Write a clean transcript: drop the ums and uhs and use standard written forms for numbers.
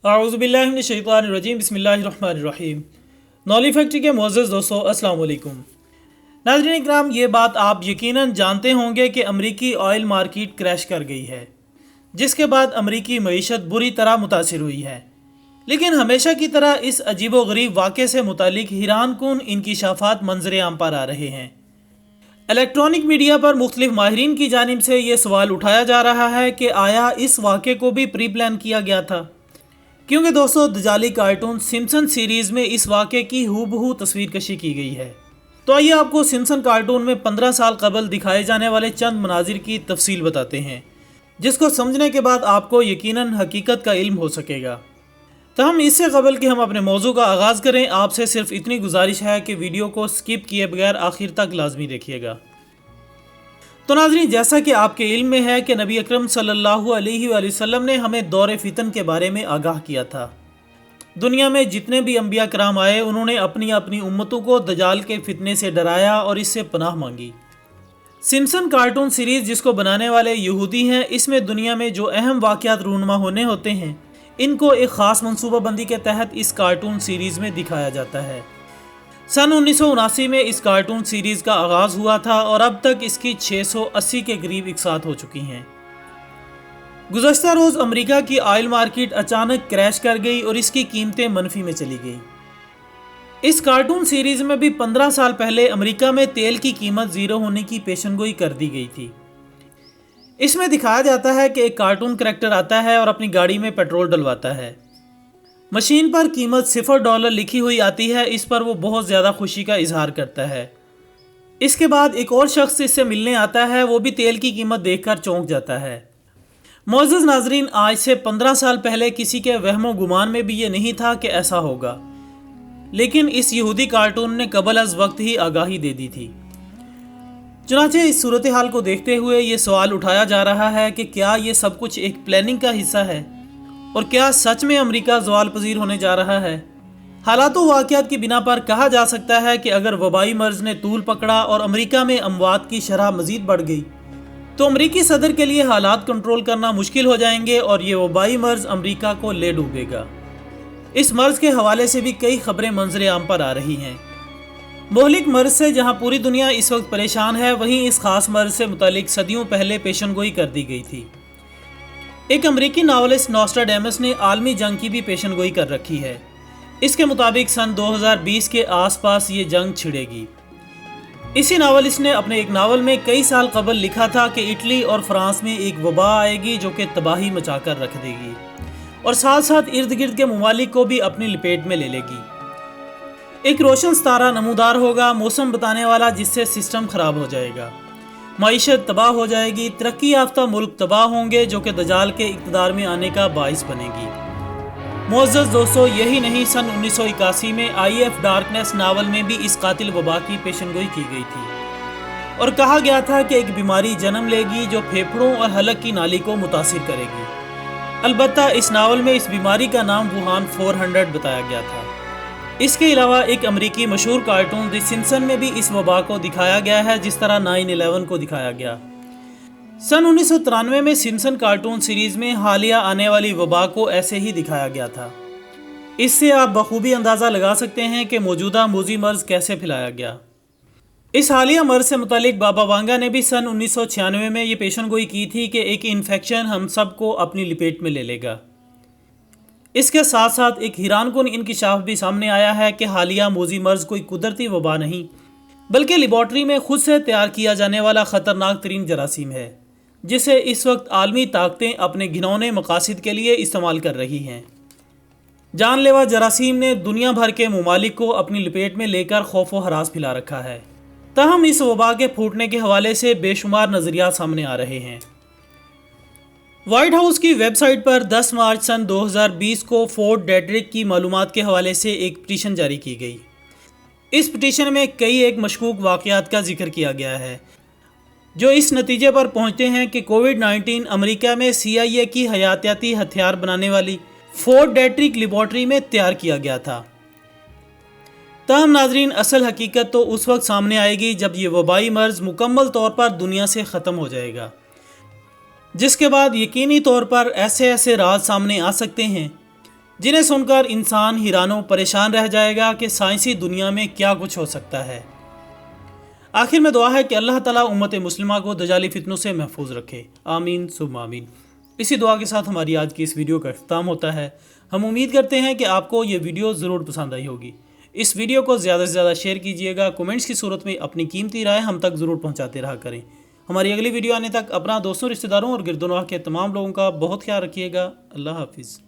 اعوذ باللہ من الشیطان الرجیم، بسم اللہ الرحمن الرحیم۔ نالی فیکٹری کے معزز دوستو، السلام علیکم۔ ناظرین اکرام، یہ بات آپ یقیناً جانتے ہوں گے کہ امریکی آئل مارکیٹ کریش کر گئی ہے، جس کے بعد امریکی معیشت بری طرح متاثر ہوئی ہے۔ لیکن ہمیشہ کی طرح اس عجیب و غریب واقعے سے متعلق حیران کن انکشافات منظر عام پر آ رہے ہیں۔ الیکٹرانک میڈیا پر مختلف ماہرین کی جانب سے یہ سوال اٹھایا جا رہا ہے کہ آیا اس واقعے کو بھی پری پلان کیا گیا تھا؟ کیونکہ دوستو، دجالی کارٹون سمپسن سیریز میں اس واقعے کی ہو بہو تصویر کشی کی گئی ہے۔ تو آئیے آپ کو سمپسن کارٹون میں 15 سال قبل دکھائے جانے والے چند مناظر کی تفصیل بتاتے ہیں، جس کو سمجھنے کے بعد آپ کو یقیناً حقیقت کا علم ہو سکے گا۔ تاہم اس سے قبل کہ ہم اپنے موضوع کا آغاز کریں، آپ سے صرف اتنی گزارش ہے کہ ویڈیو کو سکپ کیے بغیر آخر تک لازمی دیکھیے گا۔ تو ناظرین، جیسا کہ آپ کے علم میں ہے کہ نبی اکرم صلی اللہ علیہ وآلہ وسلم نے ہمیں دور فتن کے بارے میں آگاہ کیا تھا۔ دنیا میں جتنے بھی انبیاء کرام آئے، انہوں نے اپنی امتوں کو دجال کے فتنے سے ڈرایا اور اس سے پناہ مانگی۔ سمپسن کارٹون سیریز، جس کو بنانے والے یہودی ہیں، اس میں دنیا میں جو اہم واقعات رونما ہونے ہوتے ہیں، ان کو ایک خاص منصوبہ بندی کے تحت اس کارٹون سیریز میں دکھایا جاتا ہے۔ سن 1979 میں اس کارٹون سیریز کا آغاز ہوا تھا اور اب تک اس کی 680 کے قریب اقساط ہو چکی ہیں۔ گزشتہ روز امریکہ کی آئل مارکیٹ اچانک کریش کر گئی اور اس کی قیمتیں منفی میں چلی گئی۔ اس کارٹون سیریز میں بھی 15 سال پہلے امریکہ میں تیل کی قیمت زیرو ہونے کی پیشن گوئی کر دی گئی تھی۔ اس میں دکھایا جاتا ہے کہ ایک کارٹون کریکٹر آتا ہے اور اپنی گاڑی میں پیٹرول ڈلواتا ہے۔ مشین پر قیمت $0 لکھی ہوئی آتی ہے۔ اس پر وہ بہت زیادہ خوشی کا اظہار کرتا ہے۔ اس کے بعد ایک اور شخص اس سے ملنے آتا ہے، وہ بھی تیل کی قیمت دیکھ کر چونک جاتا ہے۔ معزز ناظرین، آج سے 15 سال پہلے کسی کے وہم و گمان میں بھی یہ نہیں تھا کہ ایسا ہوگا، لیکن اس یہودی کارٹون نے قبل از وقت ہی آگاہی دے دی تھی۔ چنانچہ اس صورتحال کو دیکھتے ہوئے یہ سوال اٹھایا جا رہا ہے کہ کیا یہ سب کچھ ایک پلاننگ کا حصہ ہے، اور کیا سچ میں امریکہ زوال پذیر ہونے جا رہا ہے؟ حالات و واقعات کی بنا پر کہا جا سکتا ہے کہ اگر وبائی مرض نے طول پکڑا اور امریکہ میں اموات کی شرح مزید بڑھ گئی، تو امریکی صدر کے لیے حالات کنٹرول کرنا مشکل ہو جائیں گے اور یہ وبائی مرض امریکہ کو لے ڈوبے گا۔ اس مرض کے حوالے سے بھی کئی خبریں منظر عام پر آ رہی ہیں۔ مہلک مرض سے جہاں پوری دنیا اس وقت پریشان ہے، وہیں اس خاص مرض سے متعلق صدیوں پہلے پیشن گوئی کر دی گئی تھی۔ ایک امریکی ناولسٹ نوسٹراڈیمس نے عالمی جنگ کی بھی پیشن گوئی کر رکھی ہے۔ اس کے مطابق سن 2020 کے آس پاس یہ جنگ چھڑے گی۔ اسی ناولسٹ نے اپنے ایک ناول میں کئی سال قبل لکھا تھا کہ اٹلی اور فرانس میں ایک وبا آئے گی جو کہ تباہی مچا کر رکھ دے گی اور ساتھ ساتھ ارد گرد کے ممالک کو بھی اپنی لپیٹ میں لے لے گی۔ ایک روشن ستارہ نمودار ہوگا، موسم بتانے والا، جس سے سسٹم خراب ہو جائے گا، معیشت تباہ ہو جائے گی، ترقی یافتہ ملک تباہ ہوں گے، جو کہ دجال کے اقتدار میں آنے کا باعث بنے گی۔ معزز دوستو، یہی نہیں، سن 1981 میں آئی ایف ڈارکنیس ناول میں بھی اس قاتل وبا کی پیشن گوئی کی گئی تھی اور کہا گیا تھا کہ ایک بیماری جنم لے گی جو پھیپھڑوں اور حلق کی نالی کو متاثر کرے گی۔ البتہ اس ناول میں اس بیماری کا نام ووہان 400 بتایا گیا تھا۔ اس کے علاوہ ایک امریکی مشہور کارٹون دی سمپسن میں بھی اس وبا کو دکھایا گیا ہے، جس طرح 9/11 کو دکھایا گیا۔ سن 1993 میں سمپسن کارٹون سیریز میں حالیہ آنے والی وبا کو ایسے ہی دکھایا گیا تھا۔ اس سے آپ بخوبی اندازہ لگا سکتے ہیں کہ موجودہ موذی مرض کیسے پھیلایا گیا۔ اس حالیہ مرض سے متعلق بابا وانگا نے بھی سن 1996 میں یہ پیشن گوئی کی تھی کہ ایک انفیکشن ہم سب کو اپنی لپیٹ میں لے لے گا۔ اس کے ساتھ ساتھ ایک حیران کن انکشاف بھی سامنے آیا ہے کہ حالیہ موذی مرض کوئی قدرتی وبا نہیں، بلکہ لیبارٹری میں خود سے تیار کیا جانے والا خطرناک ترین جراثیم ہے، جسے اس وقت عالمی طاقتیں اپنے گھنونے مقاصد کے لیے استعمال کر رہی ہیں۔ جان لیوا جراثیم نے دنیا بھر کے ممالک کو اپنی لپیٹ میں لے کر خوف و ہراس پھیلا رکھا ہے۔ تاہم اس وبا کے پھوٹنے کے حوالے سے بے شمار نظریات سامنے آ رہے ہیں۔ وائٹ ہاؤس کی ویب سائٹ پر 10 مارچ سن 2020 کو فورٹ ڈیٹرک کی معلومات کے حوالے سے ایک پٹیشن جاری کی گئی۔ اس پٹیشن میں کئی ایک مشکوک واقعات کا ذکر کیا گیا ہے، جو اس نتیجے پر پہنچتے ہیں کہ کووڈ-19 امریکہ میں CIA کی حیاتیاتی ہتھیار بنانے والی فورٹ ڈیٹرک لیبارٹری میں تیار کیا گیا تھا۔ تاہم ناظرین، اصل حقیقت تو اس وقت سامنے آئے گی جب یہ وبائی مرض مکمل طور پر دنیا سے ختم ہو جائے گا، جس کے بعد یقینی طور پر ایسے راز سامنے آ سکتے ہیں جنہیں سن کر انسان حیران و پریشان رہ جائے گا کہ سائنسی دنیا میں کیا کچھ ہو سکتا ہے۔ آخر میں دعا ہے کہ اللہ تعالیٰ امت مسلمہ کو دجالی فتنوں سے محفوظ رکھے، آمین ثم آمین۔ اسی دعا کے ساتھ ہماری آج کی اس ویڈیو کا اختتام ہوتا ہے۔ ہم امید کرتے ہیں کہ آپ کو یہ ویڈیو ضرور پسند آئی ہوگی۔ اس ویڈیو کو زیادہ سے زیادہ شیئر کیجیے گا، کومنٹس کی صورت میں اپنی قیمتی رائے ہم تک ضرور پہنچاتے رہا کریں۔ ہماری اگلی ویڈیو آنے تک اپنا دوستوں، رشتہ داروں اور گرد و نواح کے تمام لوگوں کا بہت خیال رکھیے گا۔ اللہ حافظ۔